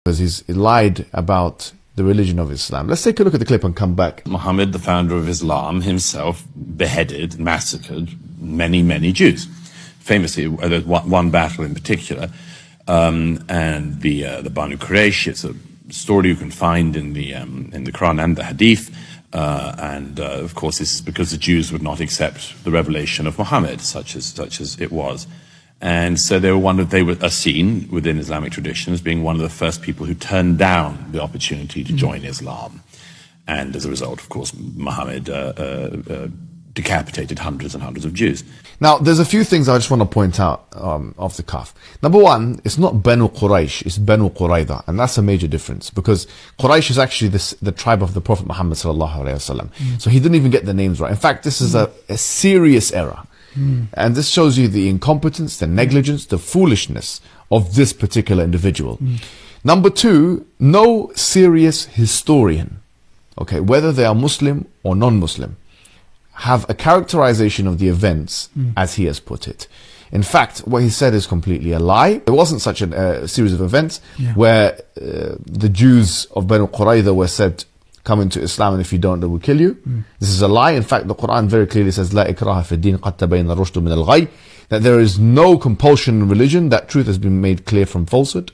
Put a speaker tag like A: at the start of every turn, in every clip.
A: because he's lied about the religion of Islam. Let's take a look at the clip and come back.
B: Mohammed, the founder of Islam, himself beheaded, massacred many, many Jews. Famously, there's one battle in particular, and the Banu Quraysh. It's a story you can find in the Quran and the Hadith, and of course, this is because the Jews would not accept the revelation of Muhammad, such as it was. And so they were seen within Islamic tradition as being one of the first people who turned down the opportunity to join Islam. And as a result, of course, Muhammad decapitated hundreds and hundreds of Jews.
A: Now, there's a few things I just want to point out off the cuff. Number one, it's not Banu Quraysh, it's Banu Qurayza, and that's a major difference, because Quraysh is actually the tribe of the Prophet Muhammad sallallahu alaihi wasallam. So he didn't even get the names right. In fact, this is a serious error. And this shows you the incompetence, the negligence, the foolishness of this particular individual. Number two, no serious historian, okay, whether they are Muslim or non-Muslim, have a characterization of the events as he has put it. In fact, what he said is completely a lie. There wasn't such a series of events where the Jews of Banu Qurayza were said, come into Islam, and if you don't, they will kill you. This is a lie. In fact, the Quran very clearly says, "La ikraha fi din, qad tabayyana ar-rushd min al-ghayy," that there is no compulsion in religion, that truth has been made clear from falsehood.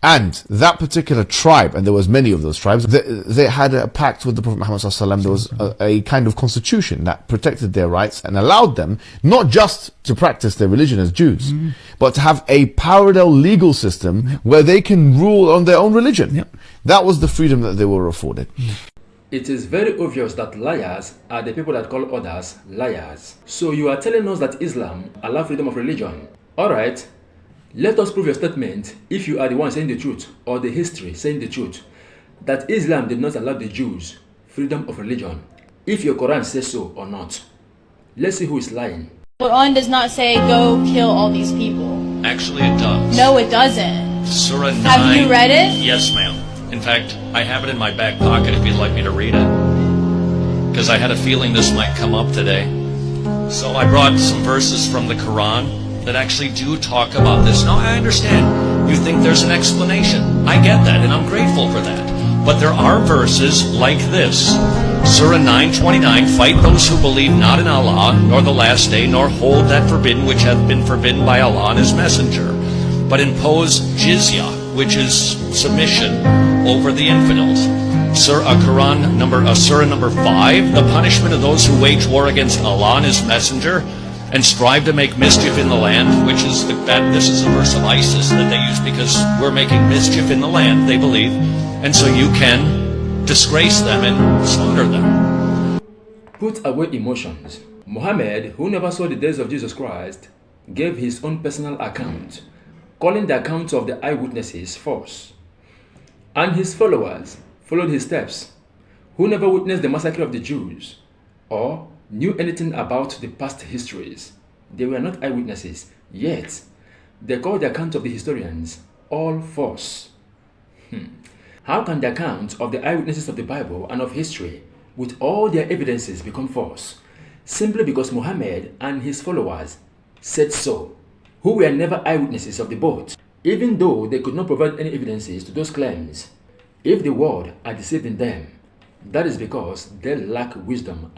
A: And that particular tribe, and there was many of those tribes, they had a pact with the Prophet Muhammad sallallahu alaihi wasallam. There was a kind of constitution that protected their rights and allowed them not just to practice their religion as Jews, but to have a parallel legal system where they can rule on their own religion. That was the freedom that they were afforded.
C: It is very obvious that liars are the people that call others liars. So you are telling us that Islam allows freedom of religion. Alright, let us prove your statement, if you are the one saying the truth, or the history saying the truth, that Islam did not allow the Jews freedom of religion. If your Quran says so or not. Let's see who is lying.
D: The Quran does not say go kill all these people.
E: Actually, it does.
D: No, it doesn't.
E: Surah 9.
D: Have you read it?
E: Yes, ma'am. In fact, I have it in my back pocket if you'd like me to read it. Because I had a feeling this might come up today. So I brought some verses from the Quran that actually do talk about this. Now, I understand you think there's an explanation. I get that, and I'm grateful for that. But there are verses like this. Surah 9:29, fight those who believe not in Allah, nor the last day, nor hold that forbidden which hath been forbidden by Allah and His Messenger, but impose jizya, which is submission, over the infidels. Surah number 5, the punishment of those who wage war against Allah and His Messenger, and strive to make mischief in the land, which is this is a verse of ISIS that they use because we're making mischief in the land, they believe, and so you can disgrace them and slaughter them.
C: Put away emotions. Mohammed, who never saw the days of Jesus Christ, gave his own personal account, calling the accounts of the eyewitnesses false. And his followers followed his steps, who never witnessed the massacre of the Jews, or knew anything about the past histories. They were not eyewitnesses, yet they called the account of the historians all false. How can the account of the eyewitnesses of the Bible and of history, with all their evidences, become false? Simply because Muhammad and his followers said so, who were never eyewitnesses of the boat, even though they could not provide any evidences to those claims. If the world are deceiving them, that is because they lack wisdom.